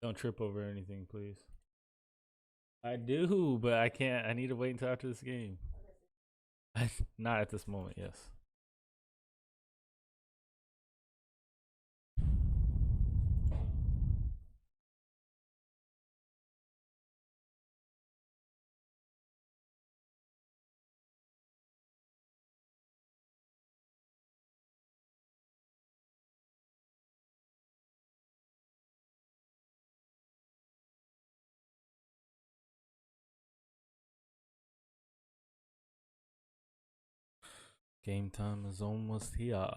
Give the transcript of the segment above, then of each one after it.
Don't trip over anything, please. I do, but I can't. I need to wait until after this game. Not at this moment, yes. Game time is almost here.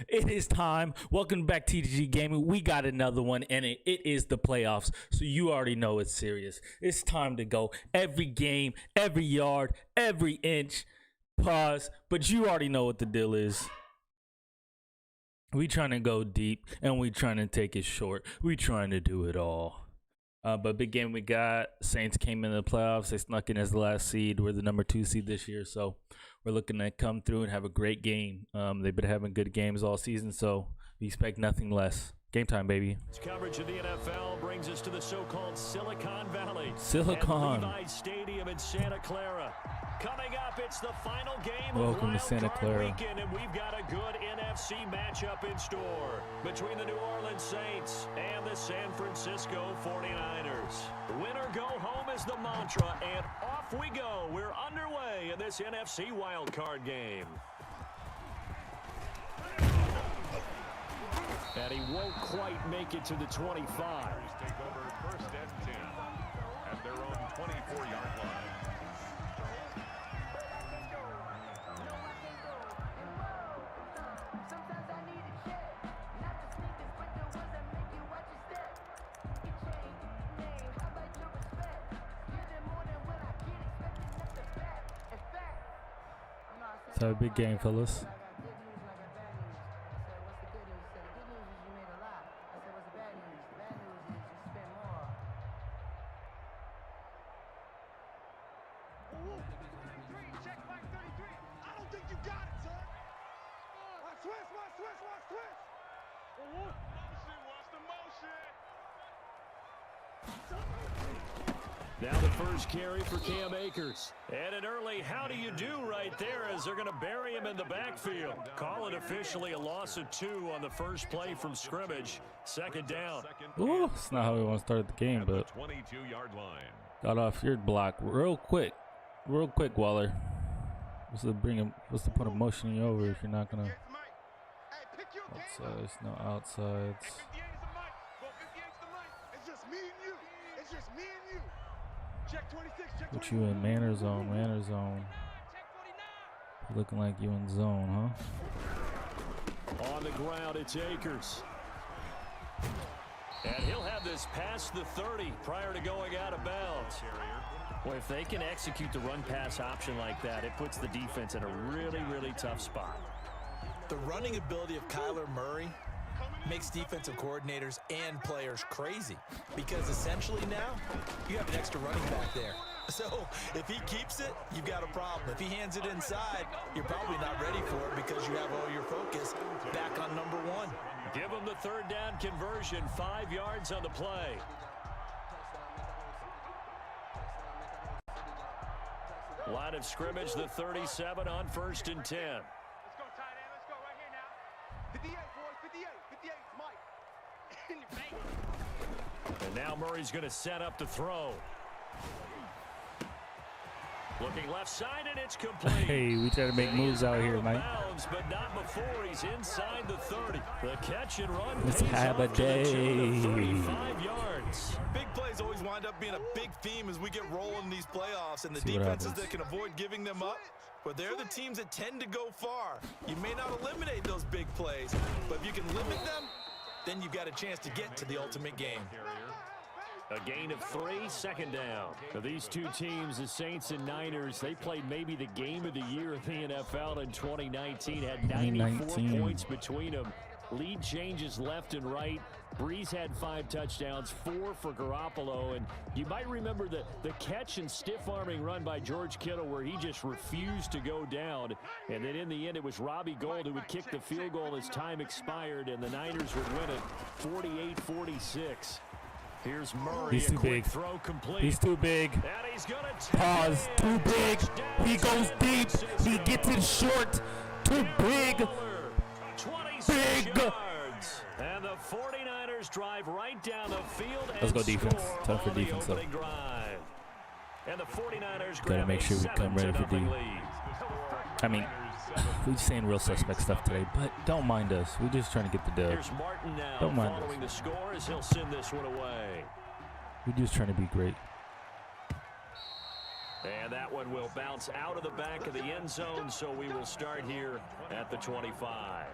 It is time. Welcome back, TTG Gaming. We got another one, and it is the playoffs. So you already know it's serious. It's time to go. Every game, every yard, every inch. Pause. But you already know what the deal is. We trying to go deep, and we trying to take it short. We trying to do it all. But big game we got. Saints came into the playoffs. They snuck in as the last seed. We're the number 2 seed this year, so we're looking to come through and have a great game. They've been having good games all season, so we expect nothing less. Game time, baby. Coverage of the NFL brings us to the so-called Silicon Valley. Silicon. Levi Stadium in Santa Clara. Coming up, it's the final game Welcome of to Santa Wildcard Clara. Weekend, and we've got a good NFC matchup in store between the New Orleans Saints and the San Francisco 49ers. Winner go home is the mantra, and off we go. We're underway in this NFC Wildcard game. And he won't quite make it to the 25. Take over first and 10 at their own 24-yard line. So a big game, fellas. Now the first carry for Cam Akers. And an early how do you do right there as they're going to bury him in the backfield. Call it officially a loss of 2 on the first play from scrimmage. Second down. Ooh, it's not how we want to start the game, but 22-yard line. got off your block real quick. Real quick, Waller. What's the point of motioning you over if you're not going to... Outsides, no outsides. Put you in manner zone. Looking like you in zone, huh? On the ground, it's Akers. And he'll have this past the 30 prior to going out of bounds. Well, if they can execute the run-pass option like that, it puts the defense in a really, really tough spot. The running ability of Kyler Murray makes defensive coordinators and players crazy because essentially now you have an extra running back there. So if he keeps it, you've got a problem. If he hands it inside, you're probably not ready for it because you have all your focus back on number 1. Give him the third down conversion, 5 yards on the play. Line of scrimmage, the 37 on 1st and 10. Let's go, tight end. Let's go right here now. 58, boys. 58. 58, Mike. In your face. And now Murray's going to set up the throw. Looking left side, and it's complete. Hey, we try to make moves out here, Mike. Bounds, but not before he's inside the 30. The catch and run. Let's have a day. 35 yards. Big plays always wind up being a big theme as we get rolling in these playoffs, and the See what defenses happens. that can avoid giving them up But they're the teams that tend to go far. You may not eliminate those big plays, but if you can limit them, then you've got a chance to get to the ultimate game. A gain of 3, second down. Now, these two teams, the Saints and Niners, they played maybe the game of the year in the NFL in 2019. Had 94 points between them. Lead changes left and right. Breeze had 5 touchdowns, 4 for Garoppolo. And you might remember the catch and stiff-arming run by George Kittle where he just refused to go down. And then in the end, it was Robbie Gould who would kick the field goal as time expired, and the Niners would win it 48-46. Here's Murray. He's too big. Throw complete. He's too big. And he's gonna Pause. Too big. He goes deep. He gets it short. Too big. 26 yards. And the 49ers drive right down the field and Let's go defense. score Time for on the defense, though. opening drive. And the 49ers Gotta grab make a sure we come ready for 7-0 D. lead. I mean, we're just saying real suspect stuff today, but don't mind us. We're just trying to get the dub. Here's Martin now Don't mind following the score as he'll send this one away. We're just trying to be great. And that one will bounce out of the back of the end zone, so we will start here at the 25.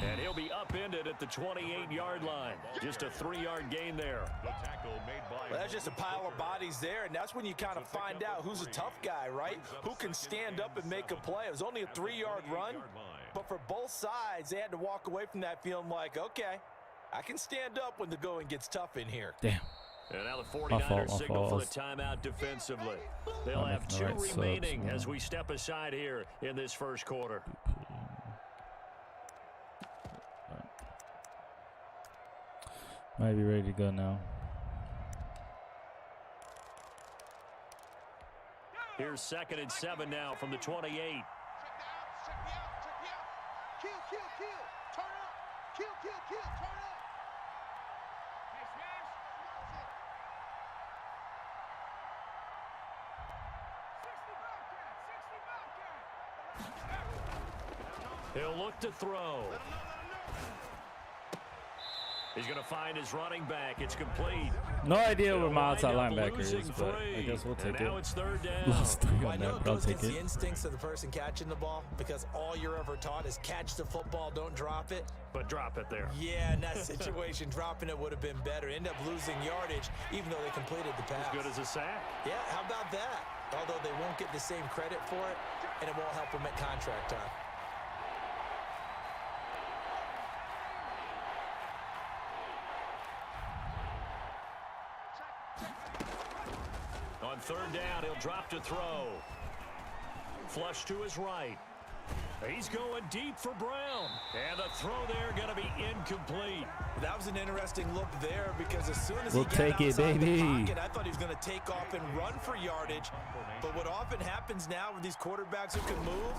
And he'll be upended at the 28-yard line. Just a 3-yard gain there. The tackle made by Well, that's just a pile of bodies there, and that's when you kind of find out who's a tough guy, right? Who can stand up and make a play. It was only a 3-yard run, but for both sides, they had to walk away from that feeling like, okay, I can stand up when the going gets tough in here. Damn. And now the 49ers signal for the timeout defensively. They'll have 2 remaining as we step aside here in this first quarter. Might be ready to go now. Here's 2nd and 7 now from the 28. Check me out, check me out, check me out. Kill, kill, kill. Turn up. Kill, kill, kill. Turn up. Hey, smash. 60 Bobcat, 60 Bobcat. He'll look to throw. He's going to find his running back. It's complete. No idea where They'll my outside wind up linebacker is, losing but I 3. guess we'll take And now it. it's 3rd down. Lost 3 Well, I on know that, it but I'll goes take against it. the instincts of the person catching the ball because all you're ever taught is catch the football, don't drop it. But drop it there. Yeah, in that situation, dropping it would have been better. End up losing yardage, even though they completed the pass. As good as a sack. Yeah, how about that? Although they won't get the same credit for it, and it won't help them at contract time. On 3rd down, he'll drop to throw. Flush to his right. He's going deep for Brown. And the throw there going to be incomplete. That was an interesting look there because as soon as We'll he got take it, outside the baby. pocket, I thought he was going to take off and run for yardage. But what often happens now with these quarterbacks who can move,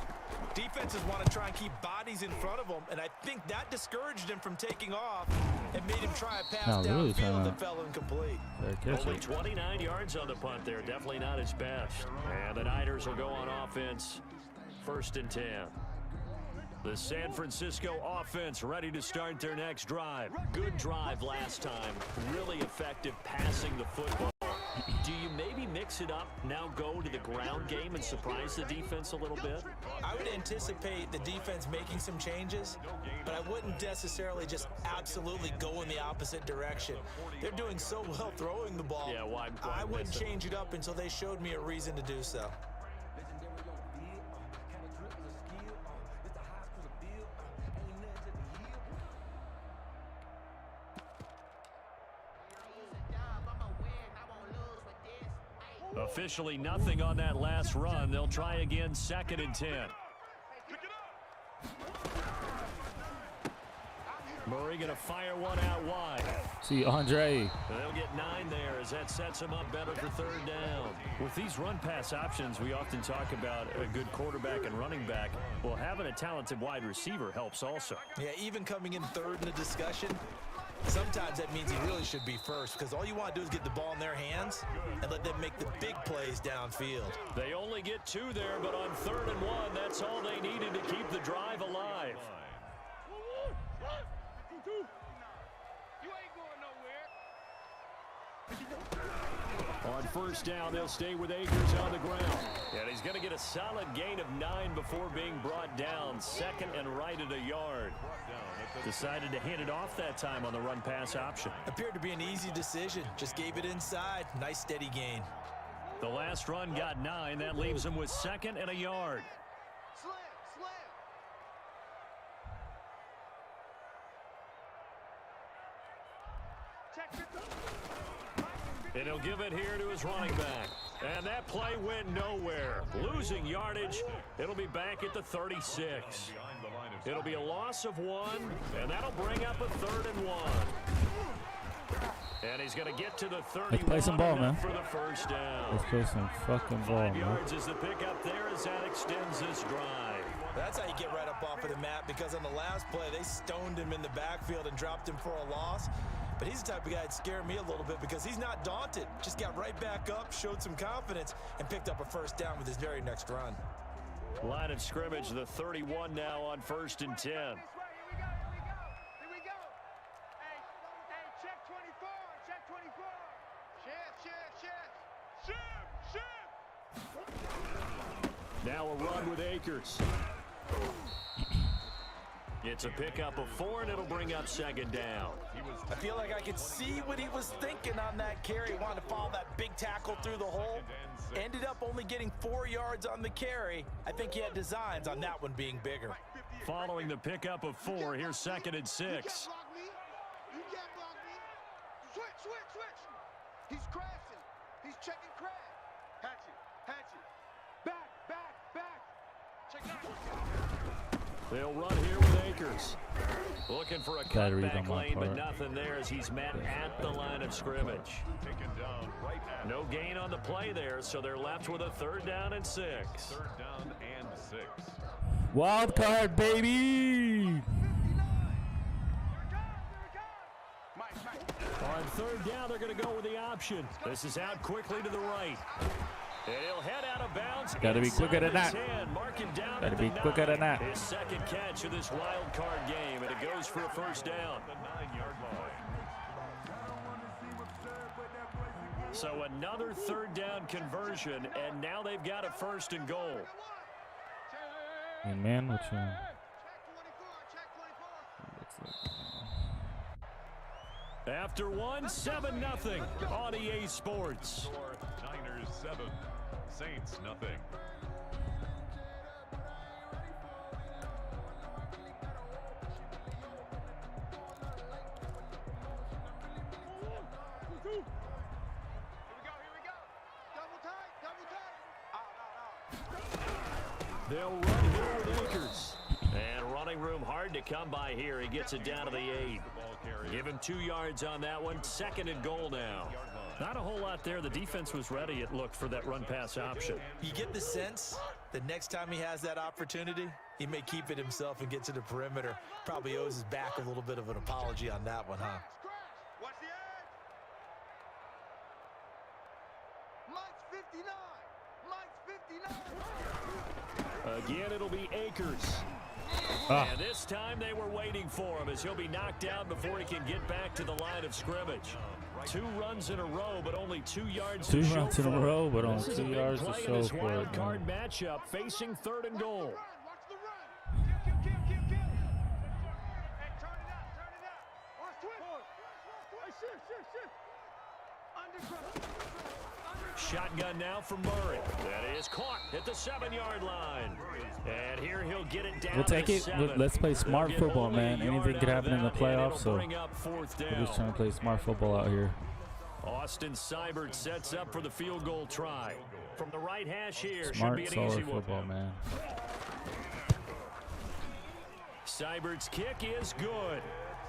defenses want to try and keep bodies in front of them. And I think that discouraged him from taking off and made him try a pass really downfield that fell incomplete. Only 29 yards on the punt there. Definitely not his best. And the Niners will go on offense. 1st and 10. The San Francisco offense ready to start their next drive. Good drive last time. Really effective passing the football. Do you maybe mix it up, now go to the ground game and surprise the defense a little bit? I would anticipate the defense making some changes, but I wouldn't necessarily just absolutely go in the opposite direction. They're doing so well throwing the ball. Yeah, why I wouldn't miss it? change it up until they showed me a reason to do so. Officially nothing on that last run. They'll try again 2nd and 10. Murray going to fire one out wide. See, Andre. They'll get 9 there as that sets him up better for 3rd down. With these run-pass options, we often talk about a good quarterback and running back. Well, having a talented wide receiver helps also. Yeah, even coming in 3rd in the discussion, Sometimes that means he really should be first because all you want to do is get the ball in their hands and let them make the big plays downfield. They only get 2 there, but on 3rd and 1, that's all they needed to keep the drive alive. You ain't going nowhere. On 1st down, they'll stay with Akers on the ground. And he's going to get a solid gain of 9 before being brought down. 2nd and right at a yard. Decided to hand it off that time on the run-pass option. Appeared to be an easy decision. Just gave it inside. Nice steady gain. The last run got 9. That leaves him with 2nd and a yard. Slam, slam. Check your And he'll give it here to his running back. And that play went nowhere. Losing yardage. It'll be back at the 36. It'll be a loss of 1, and that'll bring up a 3rd and 1. And he's going to get to the 31. Let's play some ball, man. For the 1st down. Let's play some fucking ball, 5 man. yards is the pickup there as that extends this drive. That's how you get right up off of the mat because on the last play, they stoned him in the backfield and dropped him for a loss. But he's the type of guy that scared me a little bit because he's not daunted. Just got right back up, showed some confidence, and picked up a 1st down with his very next run. Line of scrimmage, the 31 now on 1st and 10. This way, here we go, here we go. Here we go. Hey, check 24, check 24. Shift. Now a run with Akers. It's a pickup of 4, and it'll bring up 2nd down. I feel like I could see what he was thinking on that carry. He wanted to follow that big tackle through the hole. Ended up only getting 4 yards on the carry. I think he had designs on that one being bigger. Following the pickup of 4, here's 2nd and 6. You can't block me. You can't block me. Switch. He's crashing. He's checking crash. Hatchet. Back. Check that. They'll run here with Akers. Looking for a Gotta read on cutback my lane, but part. nothing there as he's met at the line of scrimmage. Taken down right at No gain on the play there, so they're left with a 3rd down and 6. 3rd down and 6. Wildcard, baby! On 3rd down, they're going to go with the option. This is out quickly to the right. And he'll head out of bounds. Gotta be quicker than that. 10, mark him down Gotta at be the quicker 9. than that. His 2nd catch of this wild card game, and it goes for a 1st down. The 9-yard line. So another 3rd down conversion, and now they've got a 1st and goal. Hey, man, what you... After 1, 7-0 on EA Sports. Niners 7, Saints nothing. They'll run here with Akers. And running room hard to come by here. He gets it down to the 8. Give him 2 yards on that one. 2nd and goal now. Not a whole lot there. The defense was ready, it looked, for that run-pass option. You get the sense that next time he has that opportunity, he may keep it himself and get to the perimeter. Probably owes his back a little bit of an apology on that one, huh? Watch the edge. Mike's 59. Again, it'll be Akers. Ah. And this time they were waiting for him as he'll be knocked down before he can get back to the line of scrimmage. 2 runs in a row, but only 2 yards to 2 show runs in a for it. row, but only This is 2 a big yards to play in show this for wild it, card man. matchup facing 3rd and goal. Watch the run. Kill. Hey, turn it up. Watch twist. Hey, shift. Shotgun now from Murray. That is caught at the 7-yard line. And here he'll get it down We'll take to it. 7. Let's play They'll smart get football, only a man. yard Anything could out of happen in the that, and playoffs, it'll so bring up 4th down. we're just trying to play smart football out here. Austin Seibert sets up for the field goal try. From the right hash here, Smart, should be an easy solid one. football, man. Seibert's kick is good.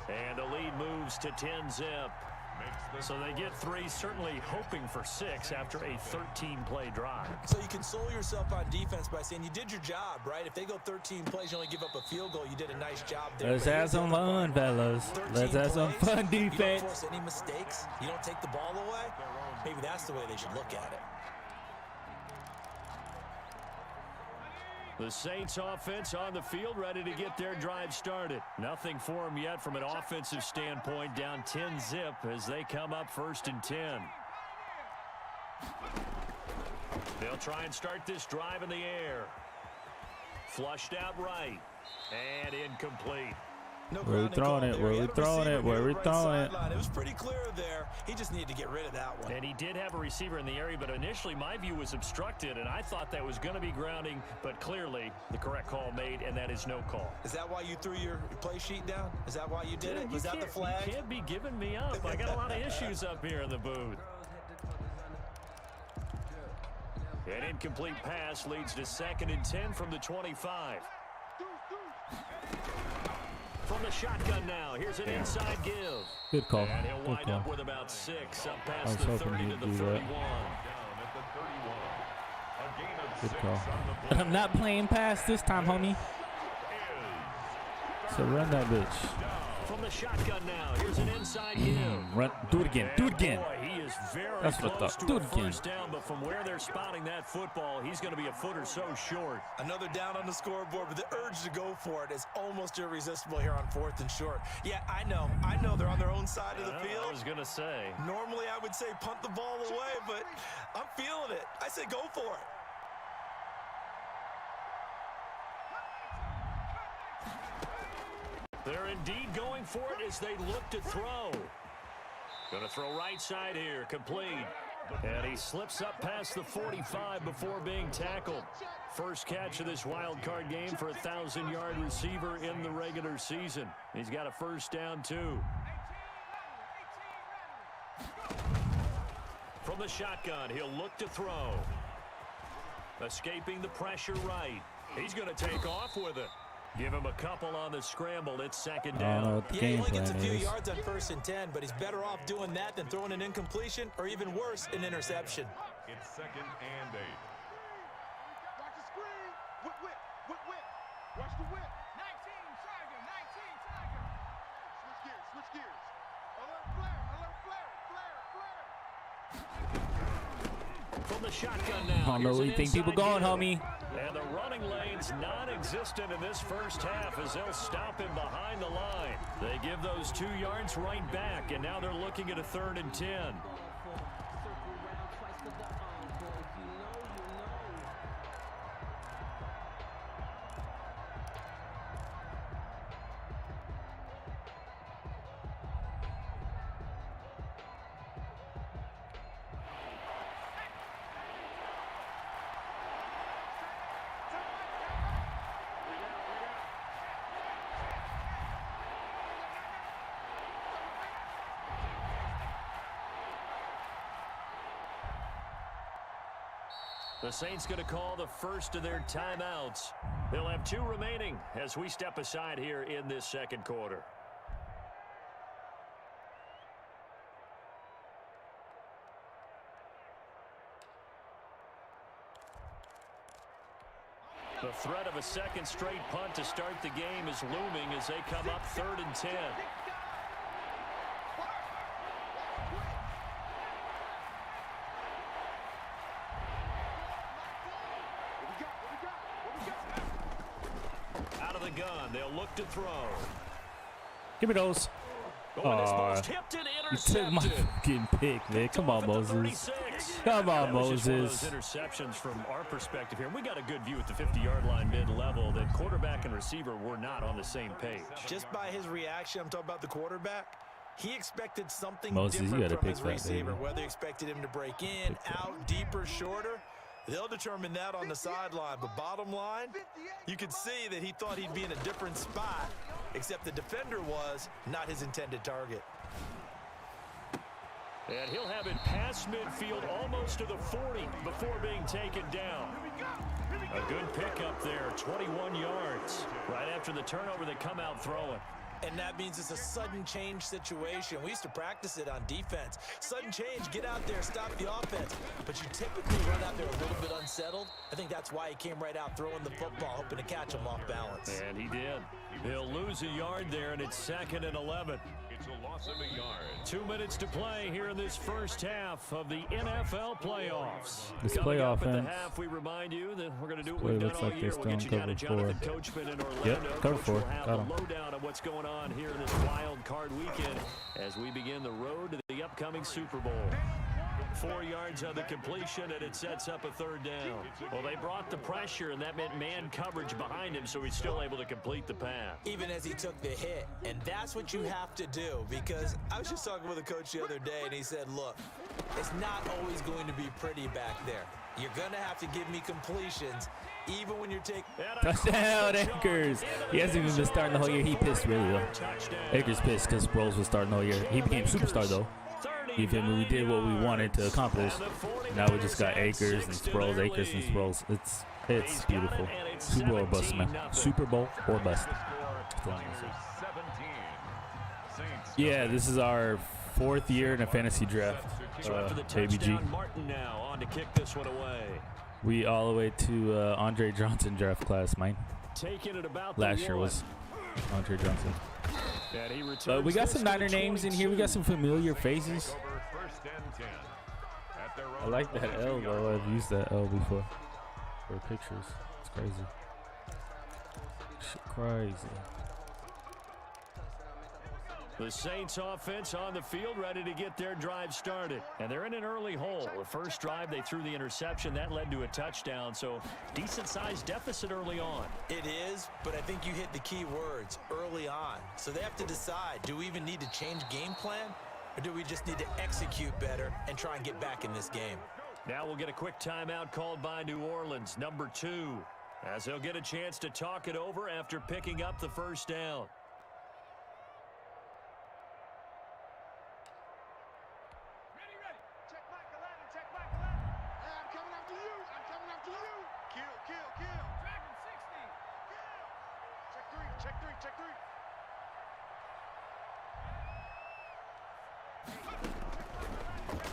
And the lead moves to 10-zip. Makes So they get 3, certainly hoping for 6 after a 13-play drive. So you console yourself on defense by saying you did your job, right? If they go 13 plays, you only give up a field goal, you did a nice job there. Let's have some fun, fellas. Let's have some fun defense. You don't force any mistakes. You don't take the ball away. Maybe that's the way they should look at it. The Saints offense on the field, ready to get their drive started. Nothing for them yet from an offensive standpoint, down 10-zip as they come up 1st and 10. They'll try and start this drive in the air. Flushed out right and incomplete. No Where we throwing it? Where we throwing it? Where we throwing it? It was pretty clear there. He just needed to get rid of that one. And he did have a receiver in the area, but initially my view was obstructed, and I thought that was going to be grounding, but clearly the correct call made, and that is no call. Is that why you threw your play sheet down? Is that why you did it? Was that the flag? You can't be giving me up. I got a lot of issues up here in the booth. An incomplete pass leads to 2nd and 10 from the 25. From the shotgun now, here's an inside give. Good call. And he'll wind up with about 6 up past the 30 to the 31. Good call. But I'm not playing pass this time, homie. So run that bitch. From the shotgun now, here's an inside give. Run. Do it again. Do it again. Boy, he is very That's what I close thought. to Do a it again. first down, but from where they're spotting that football, he's going to be a foot or so short. Another down on the scoreboard, but the urge to go for it is almost irresistible here on 4th and short. Yeah, I know they're on their own side of the field. I was going to say. Normally I would say punt the ball away, but I'm feeling it. I say go for it. They're indeed going for it as they look to throw. Going to throw right side here, complete. And he slips up past the 45 before being tackled. First catch of this wild card game for a 1,000-yard receiver in the regular season. He's got a first down, too. From the shotgun, he'll look to throw. Escaping the pressure right. He's going to take off with it. Give him a couple on the scramble. It's 2nd down. Yeah, he only gets a few yards on 1st and 10, but he's better off doing that than throwing an incompletion or even worse, an interception. It's 2nd and 8. Watch the screen. Whip. Watch the whip. 19, Tiger. 19, Tiger. Switch gears. Alert flare. From the shotgun now. I don't know where you think people going, homie. And the running lane's non-existent in this first half as they'll stop him behind the line. They give those 2 yards right back, and now they're looking at a 3rd and 10. The Saints going to call the first of their timeouts. They'll have 2 remaining as we step aside here in this 2nd quarter. The threat of a 2nd straight punt to start the game is looming as they come up 3rd and 10. Out of the gun, they'll look to throw. Give me those. Oh, this ball's tipped and You took my intercepted. fucking pick, man. Come on, Moses. Come on, That was just one of Moses. those interceptions from our perspective here. We got a good view at the 50-yard line mid-level that quarterback and receiver were not on the same page. Just by his reaction, I'm talking about the quarterback, he expected something Moses, you different gotta from pick his that, receiver. baby. Whether he expected him to break in, out, deeper, shorter, they'll determine that on the sideline. But bottom line, you could see that he thought he'd be in a different spot, except the defender was not his intended target. And he'll have it past midfield almost to the 40 before being taken down. A good pickup there, 21 yards. Right after the turnover, they come out throwing. And that means it's a sudden change situation. We used to practice it on defense. Sudden change, get out there, stop the offense. But you typically run out there a little bit unsettled. I think that's why he came right out throwing the football, hoping to catch him off balance. And he did. He'll lose a yard there, and it's 2nd and 11. It's a loss of a yard. 2 minutes to play here in this first half of the NFL playoffs. This Coming play up at the offense. half, we remind you that we're going to do what Play we've done looks all like year. they're We'll get you still down in to cover Jonathan 4. Coachman in Orlando. Yep, cover Coach 4. will have Got the 'em. lowdown of what's going on here in this wild card weekend as we begin the road to the upcoming Super Bowl. 4 yards on the completion, and it sets up a 3rd down. Well, they brought the pressure, and that meant man coverage behind him, so he's still able to complete the pass. Even as he took the hit. And that's what you have to do, because I was just talking with a coach the other day, and he said, look, it's not always going to be pretty back there. You're going to have to give me completions, even when you're taking... Touchdown, Akers. He hasn't even been starting the whole year. He pissed, really, though. Akers pissed because Sproles was starting the whole year. He became superstar, though. You feel me? We did what we wanted to accomplish. Now we just got Akers and Sproles, Akers and Sproles. It's beautiful. Super Bowl or bust, man. Super Bowl or bust. Yeah, this is our 4th year in a fantasy draft. Baby G. Martin now on to kick this one away. We all the way to Andre Johnson draft class, man. Taking it about Last year was Andre Johnson. We got some Niner names in here. We got some familiar faces. I like that L, though. I've used that L before for pictures. It's crazy. Shit, crazy. The Saints offense on the field, ready to get their drive started. And they're in an early hole. The first drive, they threw the interception. That led to a touchdown, so decent-sized deficit early on. It is, but I think you hit the key words, early on. So they have to decide, do we even need to change game plan? Or do we just need to execute better and try and get back in this game? Now we'll get a quick timeout called by New Orleans, number 2, as they'll get a chance to talk it over after picking up the first down.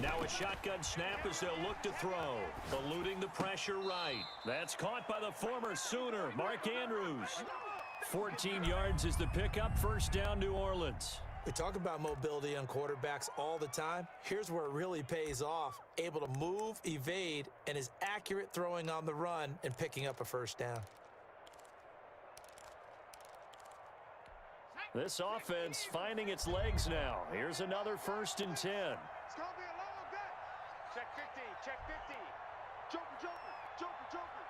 Now a shotgun snap as they'll look to throw. Eluding the pressure right. That's caught by the former Sooner, Mark Andrews. 14 yards is the pickup. First down, New Orleans. We talk about mobility on quarterbacks all the time. Here's where it really pays off. Able to move, evade, and is accurate throwing on the run and picking up a first down. This offense finding its legs now. Here's another 1st and 10. It's going to be a long day. Check 50, check 50. Joker, joker, joker, joker.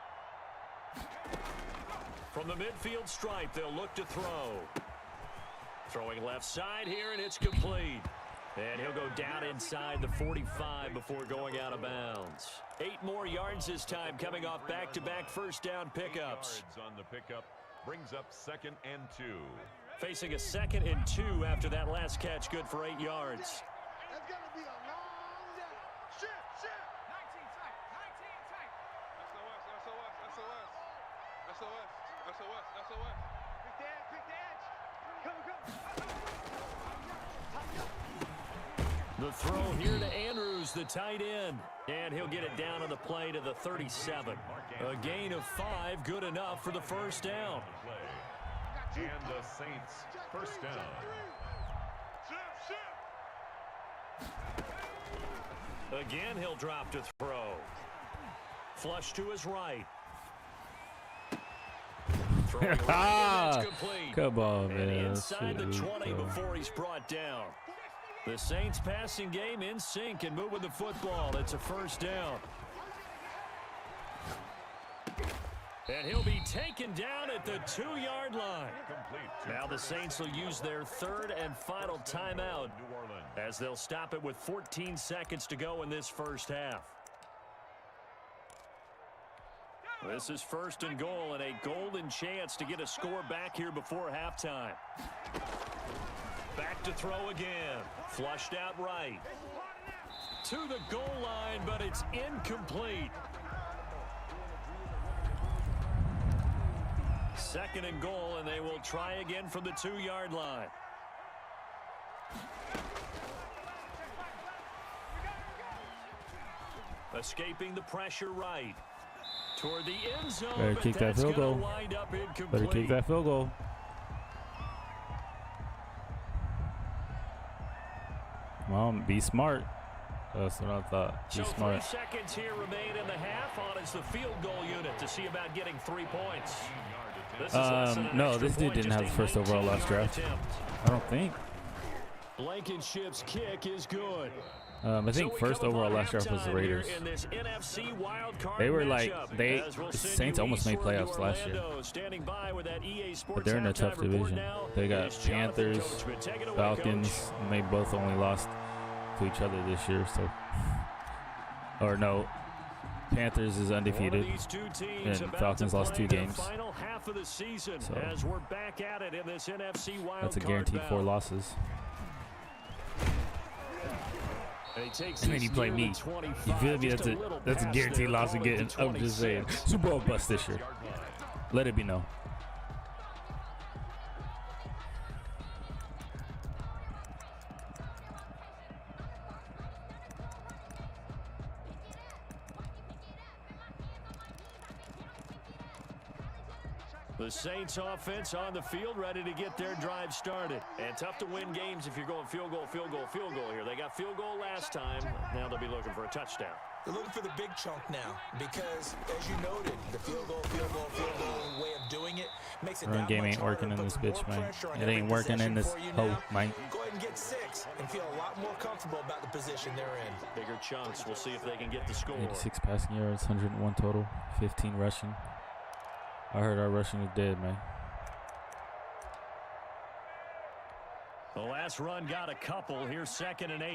From the midfield stripe, they'll look to throw. Throwing left side here, and it's complete. And he'll go down inside the 45 before going out of bounds. 8 more yards this time, coming off back-to-back first down pickups. On the pickup brings up 2nd and 2. Facing a 2nd and 2 after that last catch, good for 8 yards. It's going to be a long day. Shift. 19 tight, 19 tight. SOS. Pick the edge. Come. The throw here to Andrews, the tight end. And he'll get it down on the play to the 37. A gain of 5, good enough for the first down. And the Saints first down. Again, he'll drop to throw. Flush to his right. Throwing right, and that's complete. Come on, man. And inside the 20 before he's brought down. The Saints passing game in sync and moving the football. It's a first down. And he'll be taken down at the 2-yard line. Now the Saints will use their 3rd and final timeout as they'll stop it with 14 seconds to go in this first half. This is 1st and goal and a golden chance to get a score back here before halftime. Back to throw again. Flushed out right. To the goal line, but it's incomplete. 2nd and goal, and they will try again from the 2-yard line. Escaping the pressure right. Toward the end zone. Better kick that field goal. Better kick that field goal. Come on, be smart. That's what I thought. Be So smart. 3 seconds here remain in the half. On is the field goal unit to see about getting 3 points. This is less than an No, extra this dude point, didn't just have a the first overall last 19-yard draft. attempt. I don't think. Blankenship's kick is good. I think first overall last draft was the Raiders. They were like, the Saints almost made playoffs last year. But they're in a tough division. They got Panthers, Falcons, and they both only lost to each other this year. So, or no, Panthers is undefeated, and Falcons lost 2 games. So that's a guaranteed 4 losses. And then you play me. You feel me? That's a guaranteed loss again. I'm just saying. Super Bowl bust this year. Let it be known. The Saints offense on the field, ready to get their drive started. And tough to win games if you're going field goal, field goal, field goal here. They got field goal last time. Now they'll be looking for a touchdown. They're looking for the big chunk now because, as you noted, the field goal way of doing it makes it Run game ain't working in this bitch, man. It ain't working in this hoe, man. Go ahead and get 6 and feel a lot more comfortable about the position they're in. Bigger chunks. We'll see if they can get the score. 86 passing yards, 101 total, 15 rushing. I heard our rushing was dead, man. The last run got a couple. Here's 2nd and 8.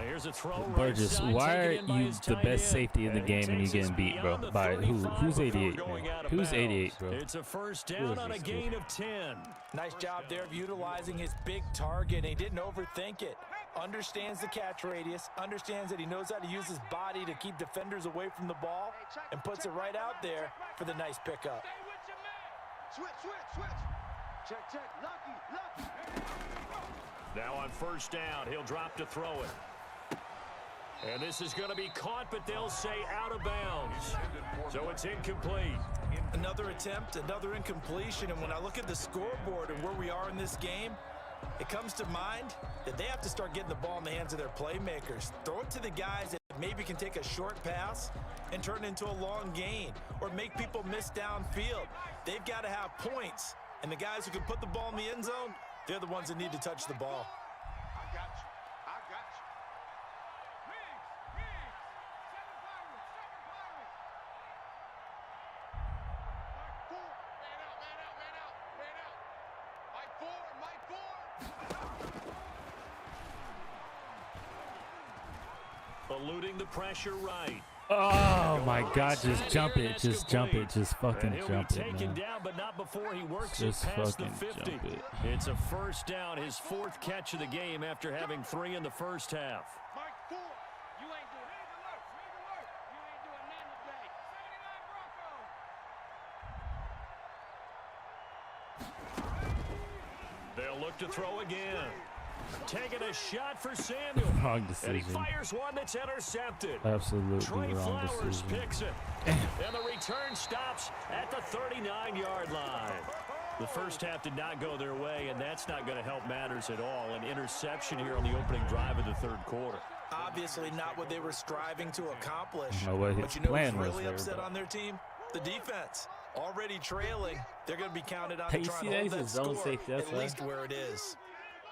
Here's a throw. Burgess, why are you the best safety in the game and you getting beat, bro? By who? Who's 88, man? Who's 88, bro? It's a first down on a gain of 10. Nice job there of utilizing his big target. He didn't overthink it. Understands the catch radius, understands that he knows how to use his body to keep defenders away from the ball, and puts it right out there for the nice pickup. Switch. Check. Lucky. Now on first down, he'll drop to throw it. And this is going to be caught, but they'll say out of bounds. So it's incomplete. Another attempt, another incompletion, and when I look at the scoreboard and where we are in this game, it comes to mind that they have to start getting the ball in the hands of their playmakers. Throw it to the guys that maybe can take a short pass and turn it into a long gain or make people miss downfield. They've got to have points, and the guys who can put the ball in the end zone, they're the ones that need to touch the ball. I got you. Eluding the pressure right. Oh my God! Just jump it! Just jump it! Just fucking jump it, Taken man! down, but not before he works Just it past the fucking 50. jump it. It's a first down, his 4th catch of the game after having 3 in the first half. Mike 4, you ain't doing work. You ain't doing nothing today. They'll look to throw again. Taking a shot for Samuel. Wrong And he decision. fires one that's intercepted. Absolutely Trey wrong Flowers decision. picks it. And the return stops at the 39-yard line. The first half did not go their way, and that's not going to help matters at all. An interception here on the opening drive of the 3rd quarter. Obviously not what they were striving to accomplish. I don't know what But his you know plan who's was really there, upset but- on their team? The defense. Already trailing. They're going to be counted on Hey, to you try see and that? hold He's that a zone score safety, that's at why. least where it is.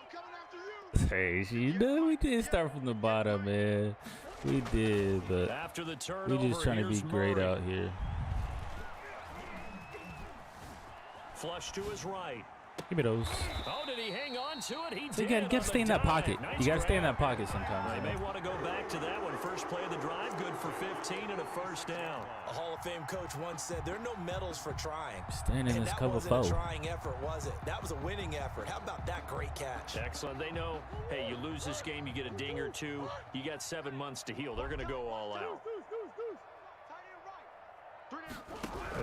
I'm coming after you. Hey, you know we did start from the bottom, man. We did, but After the turnover, we just trying to be here's great Murray. out here. Flush to his right. Give me those. Oh, did he hang on to it? He So did. again, you got to stay in that pocket. Nice You got to stay in grab. that pocket sometimes. They You may know? want to go back to that one. First play of the drive, good for 15 and a first down. A Hall of Fame coach once said, there are no medals for trying. Staying in And this that cover wasn't a foe. trying effort, was it? That was a winning effort. How about that great catch? Excellent. They know, hey, you lose this game, you get a ding or two. You got 7 months to heal. They're going to go all out.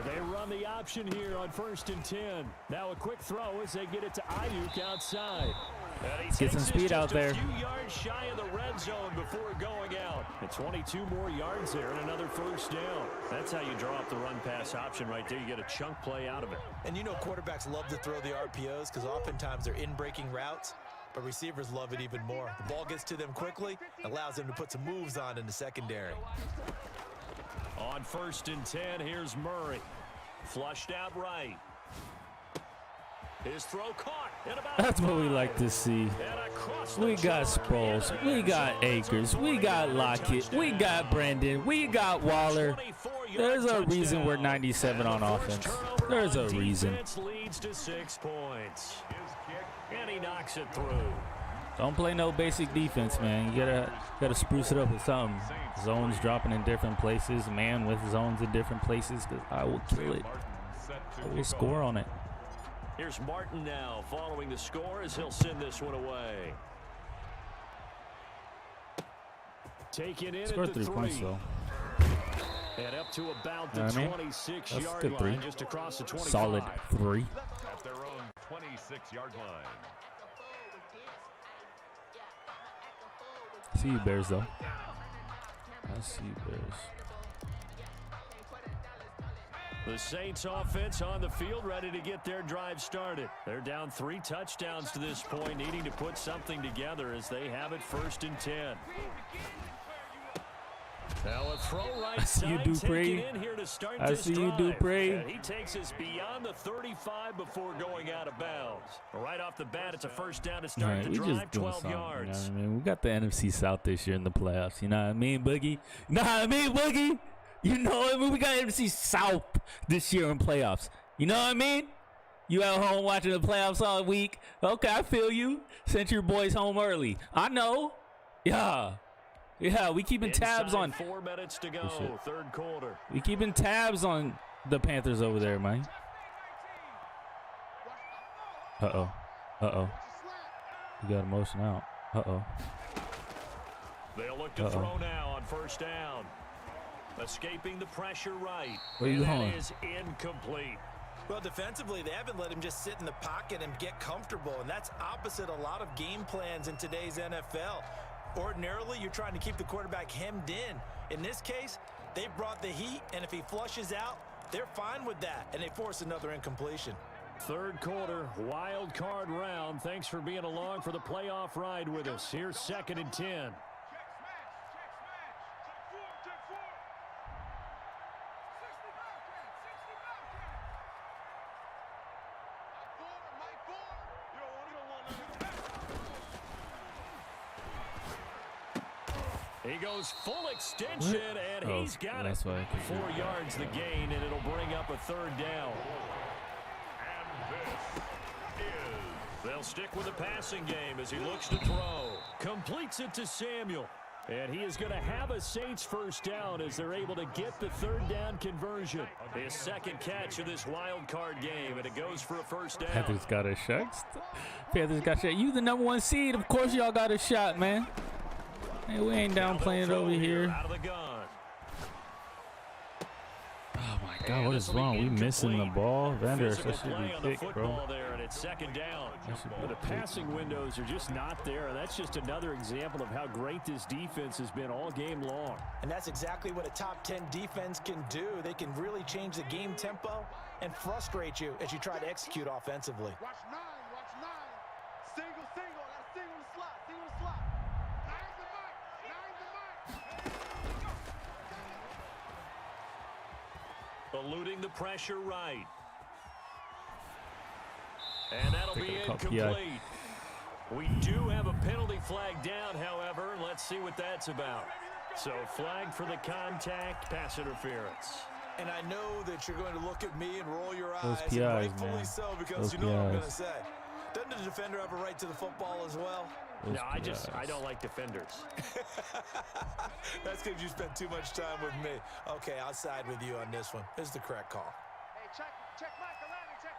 They run the option here on 1st and 10. Now a quick throw as they get it to Ayuk outside. And he Get takes some us speed just out there. a few yards shy of the red zone before going out. And 22 more yards there and another first down. That's how you draw up the run-pass option right there. You get a chunk play out of it. And you know quarterbacks love to throw the RPOs because oftentimes they're in-breaking routes, but receivers love it even more. The ball gets to them quickly, allows them to put some moves on in the secondary. On 1st and 10, here's Murray. Flushed out right. His throw caught. That's what we like to see. We got Sproles. We got Akers. We got Lockett. We got Brandon. We got Waller. There's a reason we're 97 on offense. There's a reason. Leads to 6 points. And he knocks it through. Don't play no basic defense, man. You gotta spruce it up with something. Zones dropping in different places, man with zones in different places, because I will kill it. I will score on it. Here's Martin now following the score as he'll send this one away. Taking in Scored at the 3 points, though. And up to about the You know what I mean? 26-yard That's a line, 3. just across the 25. Solid 3. At their own 26-yard line. I see you, Bears, though. I see you, Bears. The Saints offense on the field, ready to get their drive started. They're down 3 touchdowns to this point, needing to put something together as they have it 1st and 10. Now a throw right see you, side, Dupree. taken in here to start I this see you, drive. Dupree. And he takes us beyond the 35 before going out of bounds. Right off the bat, it's a first down to All start right, the we drive, just doing 12 something. yards. You know what I mean? We got the NFC South this year in the playoffs. You know what I mean, Boogie? You know what I mean, Boogie? You know what I mean? We got NFC South this year in playoffs. You know what I mean? You at home watching the playoffs all week. Okay, I feel you. Sent your boys home early. I know. Yeah. Yeah, we keeping tabs on. 4 minutes to go, shit. third quarter. We keeping tabs on the Panthers over there, man. Uh-oh. Uh-oh. You got a motion out. Uh-oh. They'll look to throw now on first down. Escaping the pressure right. Where you And going? that is incomplete. Well, defensively, they haven't let him just sit in the pocket and get comfortable, and that's opposite a lot of game plans in today's NFL. Ordinarily, you're trying to keep the quarterback hemmed in. In this case, they brought the heat, and if he flushes out, they're fine with that, and they force another incompletion. Third quarter, wild card round. Thanks for being along for the playoff ride with us. Here's 2nd and 10. He goes full extension, and he's got it. That's why I could 4 yards the gain, and it'll bring up a 3rd down. And this is They'll stick with the passing game as he looks to throw. Completes it to Samuel. And he is going to have a Saints first down as they're able to get the 3rd down conversion. His second catch of this wild card game, and it goes for a first down. Panthers got a shot. Panthers got a shot. You the number 1 seed. Of course y'all got a shot, man. Hey, we ain't down playing it over here. Out of the gun. Oh my God, what is wrong? We missing the ball. Vander, that Physical should play be on the picked, football bro. there, and it's 2nd down. That should be But the picked. passing windows are just not there, and that's just another example of how great this defense has been all game long. And that's exactly what a top 10 defense can do. They can really change the game tempo and frustrate you as you try to execute offensively. Watch 9, watch 9. Single, single. Got a single in the slot, single in the slot. 9's the mark, 9's the mark. Eluding the pressure right. And that'll be Taking a couple, incomplete. We do have a penalty flag down, however. Let's see what that's about. So flag for the contact, pass interference. And I know that you're going to look at me and roll your eyes. Those PIs, and rightfully man. so, because Those you know what I'm going to PIs. say. Doesn't the defender have a right to the football as well? Those No, I don't like defenders. That's because you spent too much time with me. Okay, I'll side with you on this one. This is the correct call. Hey, check Mike,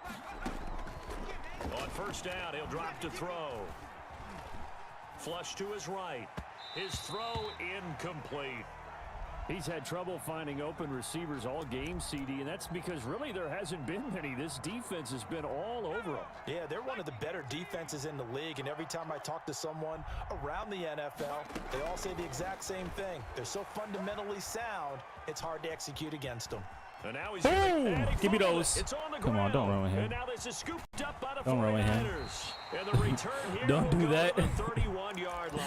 11, check Mike. On first down, he'll drop to throw. Flush to his right. His throw incomplete. He's had trouble finding open receivers all game, CD, and that's because really there hasn't been many. This defense has been all over him. Yeah, they're one of the better defenses in the league, and every time I talk to someone around the NFL, they all say the exact same thing. They're so fundamentally sound, it's hard to execute against them. And now he's Boom! Give me those. It's on the Come on, don't run with him. And now this is scooped up by the Don't run with him. 49ers. And the return here Don't will do go that. to the 31-yard line.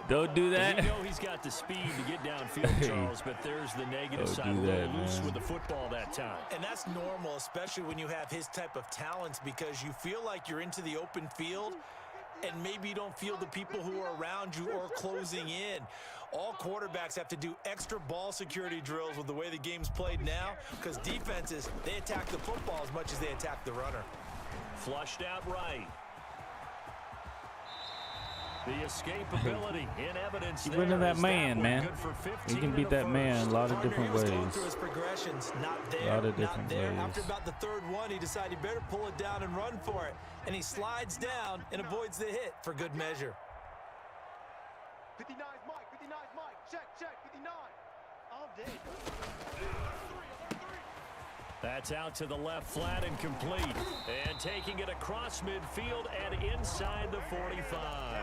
Don't do that. You know he's got the speed to get downfield, Charles, but there's the negative Don't side. do A little that, loose man. with the football that time. And that's normal, especially when you have his type of talents, because you feel like you're into the open field and maybe you don't feel the people who are around you or closing in. All quarterbacks have to do extra ball security drills with the way the game's played now, because defenses, they attack the football as much as they attack the runner. Flushed out right. The escapability in evidence Keep there. running that as man, one man. good for You 15 can beat and a that man first. a lot of Partner, different he was going through ways. his progressions. Not there, Lot of not different there. ways. After about the third one, he decided he better pull it down and run for it. And he slides down and avoids the hit for good measure. 59's Mike, 59's Mike. Check, 59. All day. That's out to the left flat and complete. And taking it across midfield and inside the 45.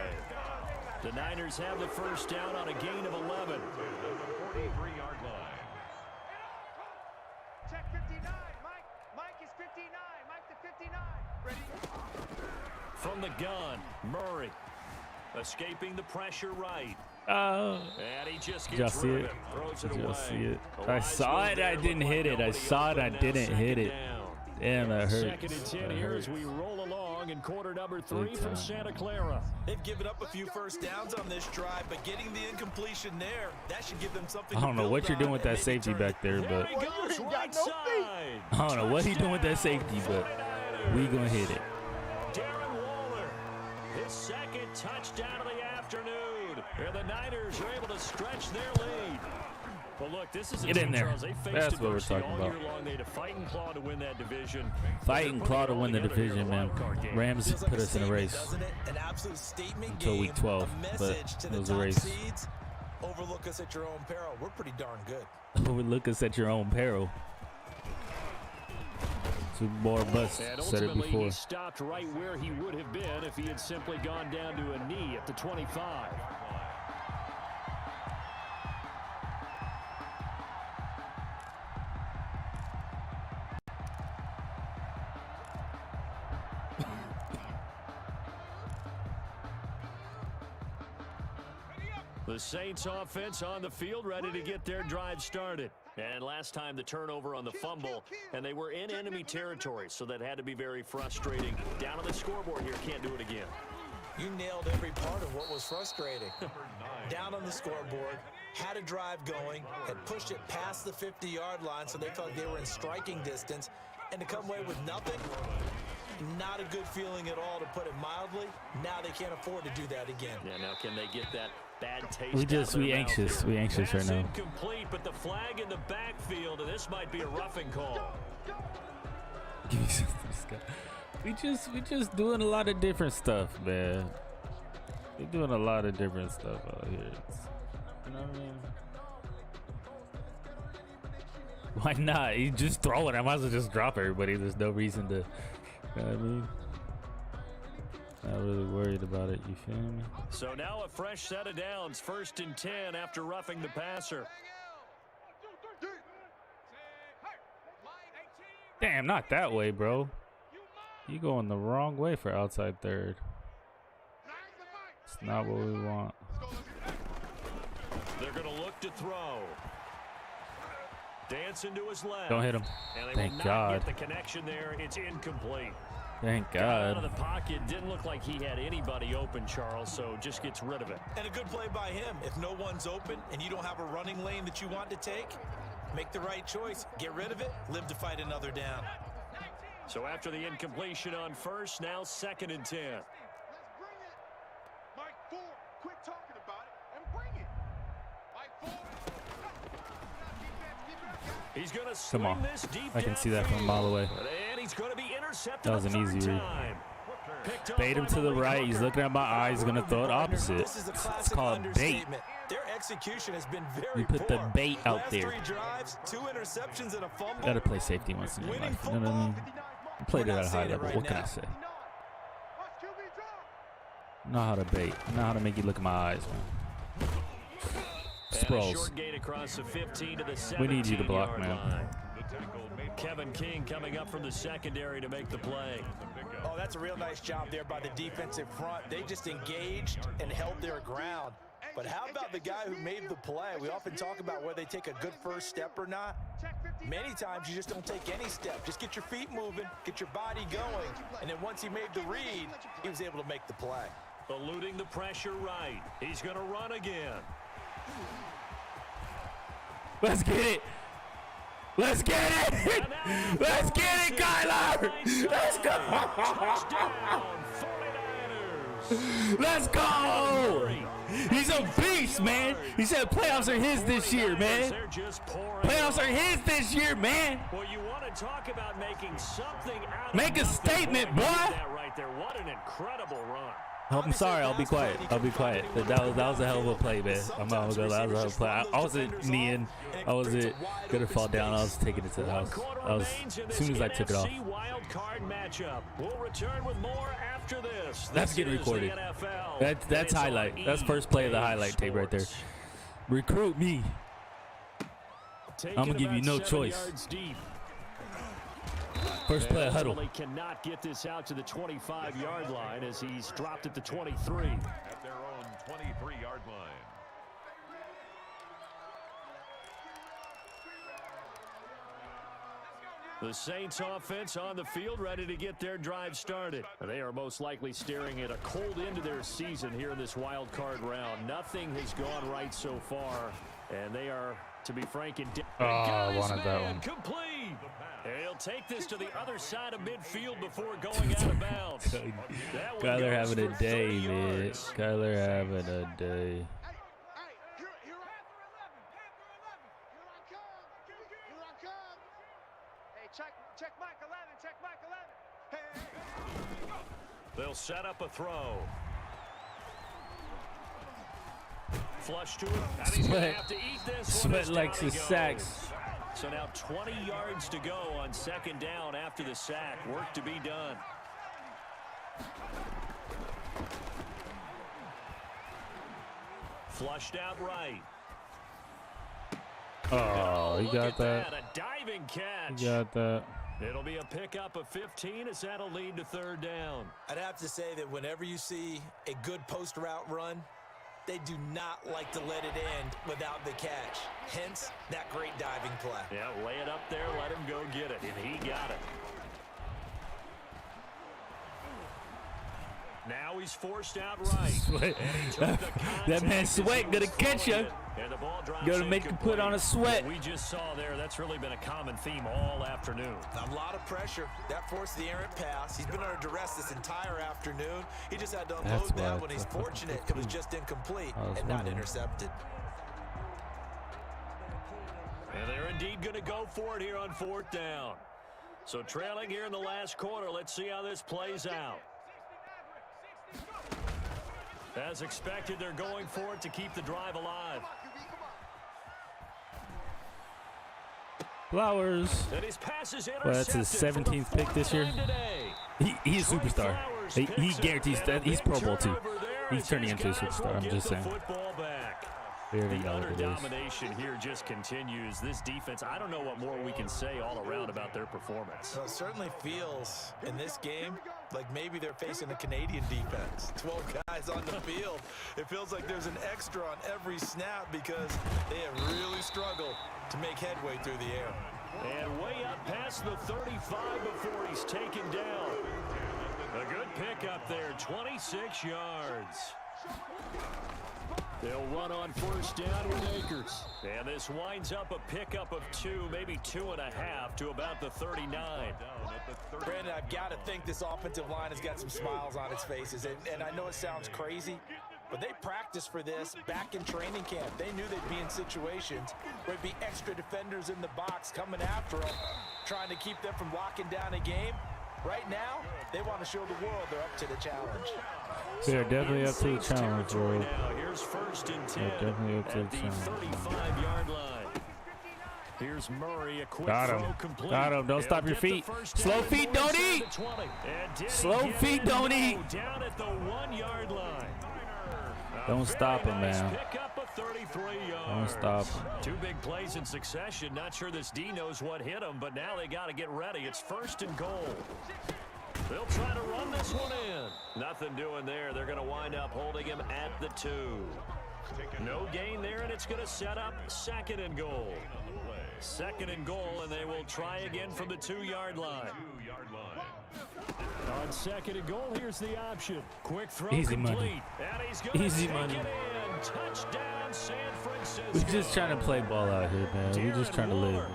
The Niners have the first down on a gain of 11. To the 43-yard line. Check 59. Mike is 59. Mike to 59. Ready? From the gun, Murray. Escaping the pressure right. Oh. And he just Did y'all gets see rid of it? it. Throws it Did y'all away. see it? A I wise saw move it. there. I didn't Looked hit like it. I nobody saw it. I open. Now didn't hit second it. down. Damn, that hurts. Second and 10 That here as hurts. we roll along in quarter number 3 Big from time. Santa Clara. They've given up a few first downs on this drive, but getting the incompletion there, that should give them something I to don't know build what you're on doing with and that maybe safety turn it. back there, There but he goes, right side. I don't know what he's doing with that safety, but we gonna hit it. Darren Waller, his second touchdown of the afternoon. And the Niners are able to stretch their lead. Well, look, this is a Get in team, there. Charles, they faced That's what we're adversity talking all about. year long. They had to fight and claw to win that division. Fight They're and putting claw it to all win the together here in division, a man. wildcard game. Rams Feels like put us in a statement, race doesn't it? An absolute statement until game, week 12, a but message to it the was a top race. seeds. Overlook us at your own peril. We're pretty darn good. Overlook us at your own peril. Super Bowl or bust. And Said it ultimately, before. he stopped right where he would have been if he had simply gone down to a knee at the 25. The Saints offense on the field, ready to get their drive started. And last time the turnover on the fumble, and they were in enemy territory, so that had to be very frustrating. Down on the scoreboard here, can't do it again. You nailed every part of what was frustrating. Down on the scoreboard, had a drive going, had pushed it past the 50-yard line so they felt like they were in striking distance, and to come away with nothing, not a good feeling at all, to put it mildly. Now they can't afford to do that again. Yeah, now can they get that bad taste We out just of their we mouth anxious. here? We anxious right Pass now. incomplete, but the flag in the backfield, and this might be a roughing call. Give me some of this guy. We just doing a lot of different stuff, man. We're doing a lot of different stuff out here. You know what I mean? Why not? You just throw it. I might as well just drop everybody. There's no reason to. You know what I mean? Not really worried about it. You feel me? So now a fresh set of downs, 1st and 10 after roughing the passer. Damn, not that way, bro. You going the wrong way for outside third. It's not what we want. They're going to look to throw. Dancing to his left. Don't hit him. And they Thank will not God. get the connection there. It's incomplete. Thank Got out of God. the pocket. Didn't look like he had anybody open, Charles, so just gets rid of it. And a good play by him. If no one's open and you don't have a running lane that you want to take, Make the right choice. Get rid of it. Live to fight another down. So after the incompletion on first, now 2nd and 10. Let's bring it. Mike Ford, quit talking about it and bring it. Mike Ford. He's going to Come on. swing this deep I can see that from a mile away. And he's going to be intercepted. That was an easy read. Bait him to the right. He's looking at my eyes. He's going to throw it opposite. This is a It's classic called bait. understatement. Their execution has been very You put the poor. bait out Last there. 3 drives, 2 interceptions and a fumble. Got to play safety once in your life. You know what I mean? I played it at a high level. What can I say? Know how to bait. Know how to make you look at my eyes, man. Sproles. Short gain across the 15 to the We need you to block, 17-yard man. line. Kevin King coming up from the secondary to make the play. Oh, that's a real nice job there by the defensive front. They just engaged and held their ground. But how about the guy who made the play? We often talk about whether they take a good first step or not. Many times you just don't take any step. Just get your feet moving, get your body going, and then once he made the read, he was able to make the play. Eluding the pressure right. He's going to run again. Let's get it. Let's get it. Let's get it, Kyler. Let's go. Touchdown, 49ers. Let's go. He's a beast, man. He said playoffs are his this year, man. They're just pouring Playoffs are his this year, man. Well, you want to talk about making something out Make of a nothing. statement, You boy. did that right there. What an incredible run. I'm sorry. I'll be quiet. I'll be quiet. That was a hell of a play, man. I'm not gonna go. That was a hell of a play. I wasn't kneeing. I wasn't gonna fall down. I was taking it to the house. As soon as I took it off. NFC Wildcard matchup. We'll return with more after this. That's This getting is the recorded. NFL. That's It's on highlight. That's first play of the EA highlight tape right there. Sports. Recruit me. I'ma give you no Taken about 7 choice. yards deep. First play of huddle. Ultimately cannot get this out to the 25-yard line as he's dropped at the 23. At their own 23-yard line. The Saints offense on the field ready to get their drive started. They are most likely staring at a cold end to their season here in this wild card round. Nothing has gone right so far, and they are, to be frank, in I wanted that one. Complete. He'll take this to the other side of midfield before going out of bounds. That one Kyler goes having a for 30 day, man. yards. Kyler having a day. Here I come. Hey, check Mike 11. Check Mike 11. Hey. They'll set up a throw. Flush to him. And he's going to have to eat this one. Sweat likes his sacks. So now 20 yards to go on 2nd down after the sack. Work to be done. Flushed out right. Oh, he Look got at that. A diving catch. He got that. It'll be a pickup of 15 as that'll lead to 3rd down. I'd have to say that whenever you see a good post route run, they do not like to let it end without the catch. Hence, that great diving play. Yeah, lay it up there, let him go get it, and he got it. Now he's forced out right. Sweat. That man Sweat gonna catch you. And the ball drops Gonna make you put on a sweat. What we just saw there, that's really been a common theme all afternoon. A lot of pressure. That forced the errant pass. He's been under duress this entire afternoon. He just had to unload That's that why when it's he's a fortunate it was just incomplete I was and not wondering. intercepted. And they're indeed going to go for it here on 4th down. So trailing here in the last quarter, let's see how this plays out. As expected, they're going for it to keep the drive alive. Flowers. And his pass is Well, that's his intercepted for the 17th pick fourth this year. time today. He's a superstar. He guarantees that he's Pro Bowl too. He's turning into a superstar. I'm just saying. Football back. We already The know what utter it is. domination here just continues. This defense, I don't know what more we can say all around about their performance. Well, it certainly feels in this game like maybe they're facing a Canadian defense. 12 guys on the field. It feels like there's an extra on every snap because they have really struggled to make headway through the air. And way up past the 35 before he's taken down. A good pickup there, 26 yards. They'll run on first down with Akers. And this winds up a pickup of 2, maybe 2.5 to about the 39. Brandon, I've got to think this offensive line has got some smiles on its faces. And I know it sounds crazy, but they practiced for this back in training camp. They knew they'd be in situations where there'd be extra defenders in the box coming after them, trying to keep them from locking down a game. Right now, they want to show the world they're up to the challenge. They're definitely up to the challenge, bro. Now, here's first and 10 definitely up to at the the challenge. 35-yard line. Here's Murray, a quick Got throw him. complete. Got him. Don't stop your feet. Slow feet, don't eat. Slow feet, don't eat. Down at the 1-yard line. Don't stop him, man. Pick up a 33 yards. Don't stop him. 2 big plays in succession. Not sure this D knows what hit him, but now they got to get ready. It's first and goal. They'll try to run this one in. Nothing doing there. They're going to wind up holding him at the 2. No gain there, and it's going to set up second and goal. Second and goal, and they will try again from the 2-yard line. On second and goal, here's the option. Quick throw Easy complete. money. And he's going Easy to money. take it in. Touchdown, San Francisco. We're just trying to play ball out here, man. We're just trying to live.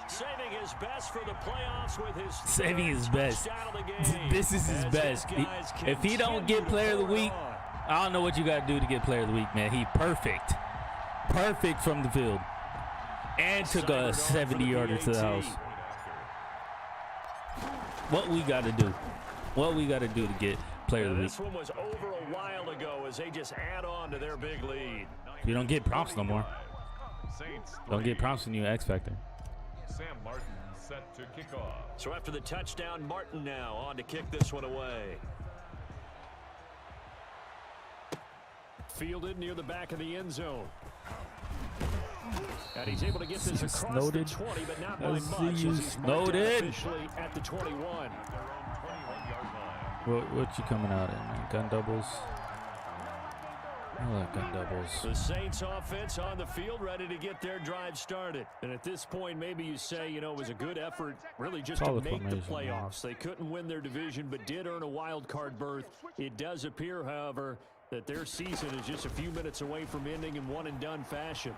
Saving his best for the playoffs with his Saving his best. touchdown of the game. This is his As best. these guys If he don't get player of the week, I don't know what you got to do to get player of the week, man. He perfect. Perfect from the field. And took a 70-yarder to the house. What we got to do. What we got to do to get player of the week. This one was over a while ago as they just add on to their big lead. You don't get prompts no more. Don't get prompts when you're X Factor. Sam Martin set to kick off. So after the touchdown, Martin now on to kick this one away. Fielded near the back of the end zone. And he's able to get this across Snowden. the 20, but not by I much. see As you, he's marked down Snowden. officially at the 21. What you coming out in, man? Gun doubles? I like gun doubles. The Saints offense on the field, ready to get their drive started. And at this point, maybe you say, you know, it was a good effort really just to Solid make the formation, man. playoffs. They couldn't win their division, but did earn a wild card berth. It does appear, however, that their season is just a few minutes away from ending in one-and-done fashion.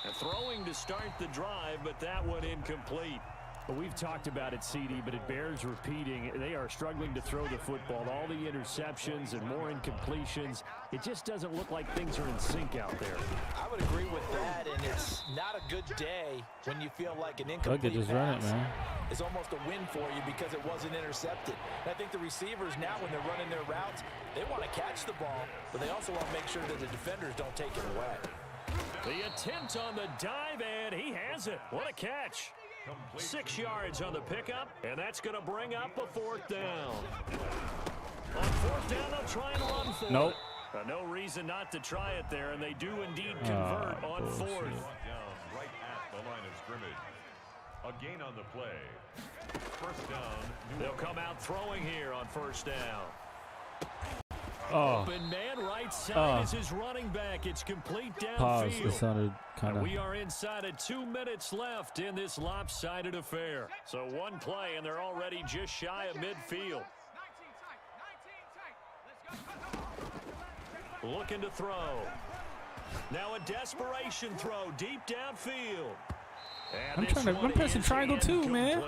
And throwing to start the drive, but that one incomplete. Well, we've talked about it, CD, but it bears repeating. They are struggling to throw the football. All the interceptions and more incompletions. It just doesn't look like things are in sync out there. I would agree with that, and it's not a good day when you feel like an Look at incomplete just run it, pass man. is almost a win for you because it wasn't intercepted. And I think the receivers now, when they're running their routes, they want to catch the ball, but they also want to make sure that the defenders don't take it away. The attempt on the dive, and he has it. What a catch. 6 yards on the pickup, and that's going to bring up a 4th down. On 4th down, they'll try and run for Nope. it. No reason not to try it there, and they do indeed convert on 4th. Down right at the line of scrimmage. A gain on the play. First down. They'll come out throwing here on 1st down. Oh, Open man right side is his running back. It's complete pause. It downfield. sounded kind And of. we are inside of 2 minutes left in this lopsided affair. So one play, and they're already just shy of midfield. Looking to throw. Now a desperation throw deep downfield. And I'm pressing triangle too, man.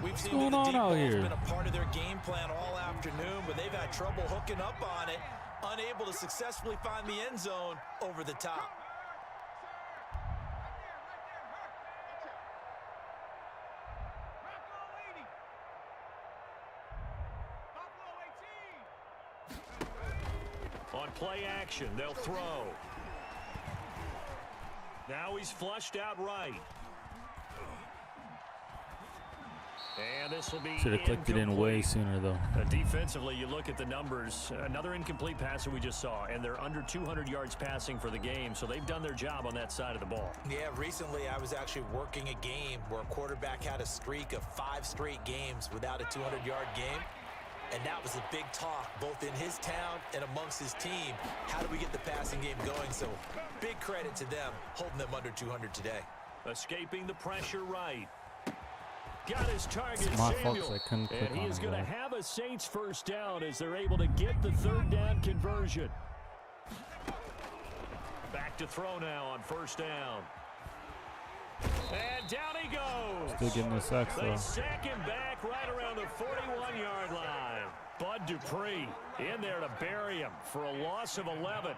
We've seen going that the on deep out ball's here? been a part of their game plan all afternoon, but they've had trouble hooking up on it, unable to successfully find the end zone over the top. On play action, they'll throw. Now he's flushed out right. And this will be Should have clicked it in way sooner, though. Defensively, you look at the numbers. Another incomplete pass that we just saw, and they're under 200 yards passing for the game, so they've done their job on that side of the ball. Yeah, recently I was actually working a game where a quarterback had a streak of 5 straight games without a 200-yard game. And that was a big talk, both in his town and amongst his team. How do we get the passing game going? So big credit to them, holding them under 200 today. Escaping the pressure right. got his target, It's my fault Samuel. 'cause I couldn't click And he on is it, going to right? have a Saints first down as they're able to get the third down conversion. Back to throw now on first down. And down he goes. Still getting the sacks, They though. sack him back right around the 41-yard line. Bud Dupree in there to bury him for a loss of 11.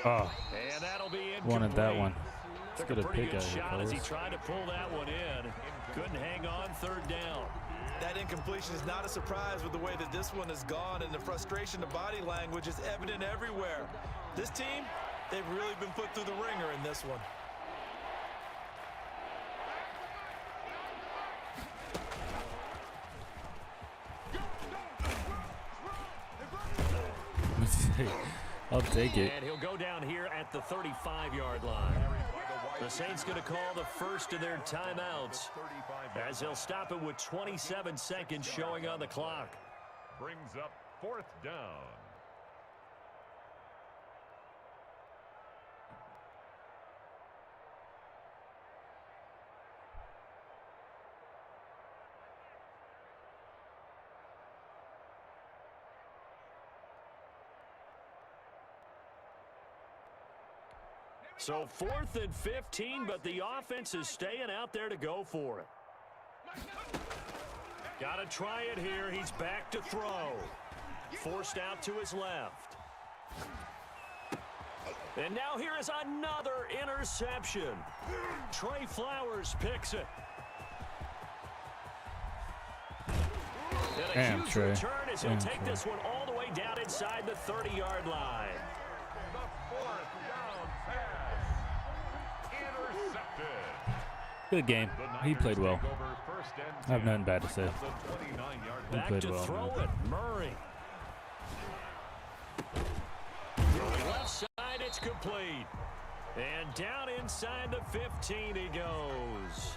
Oh, And that'll be incomplete. wanted that one. Let's Took get a a pretty pick good out of here, shot as he fellas. tried to pull that one in. Couldn't hang on third down. That incompletion is not a surprise with the way that this one has gone, and the frustration of body language is evident everywhere. This team, they've really been put through the ringer in this one. I'll take it. And he'll go down here at the 35-yard line. The Saints going to call the first of their timeouts as they'll stop it with 27 seconds showing on the clock. Brings up fourth down. So 4th and 15, but the offense is staying out there to go for it. Got to try it here. He's back to throw. Forced out to his left. And now here is another interception. Trey Flowers picks it. And a Damn, huge Trey. return as he'll Damn, take Trey. this one all the way down inside the 30-yard line. The fourth down pass. Intercepted. Good game. The He played well. Niners take over first and I have 10 nothing bad to say. at the 29-yard He Back played to well, throw man. it, Murray. From the left side, it's complete. And down inside the 15 he goes.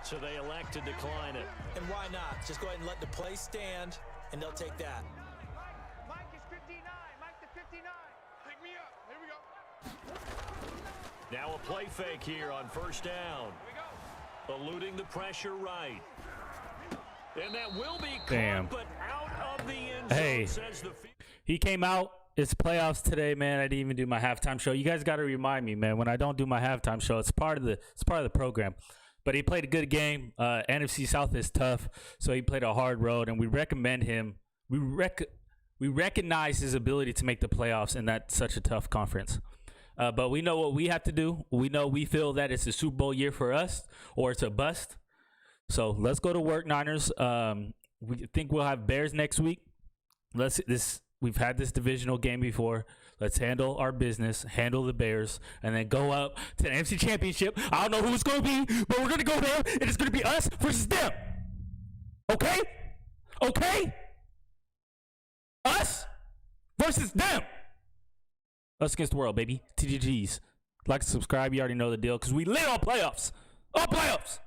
So they elect to decline it. And why not? Just go ahead and let the play stand, and they'll take that. Mike is 59. Mike the 59. Pick me up. Here we go. Now a play fake here on first down. Eluding the pressure right. And that will be caught, Damn. but out of the end zone, Hey. says the field. He came out. It's playoffs today, man. I didn't even do my halftime show. You guys got to remind me, man. When I don't do my halftime show, it's part of the program. But he played a good game. NFC South is tough, so he played a hard road, and we recommend him. We recognize his ability to make the playoffs in that such a tough conference. But we know what we have to do. We feel that it's a Super Bowl year for us, or it's a bust. So let's go to work, Niners. We think we'll have Bears next week. We've had this divisional game before. Let's handle our business, handle the Bears, and then go up to the NFC Championship. I don't know who it's going to be, but we're going to go there, and it's going to be us versus them. Okay? Okay? Us versus them. Us against the world, baby. TGGs. Like and subscribe. You already know the deal because we lit on playoffs. On playoffs.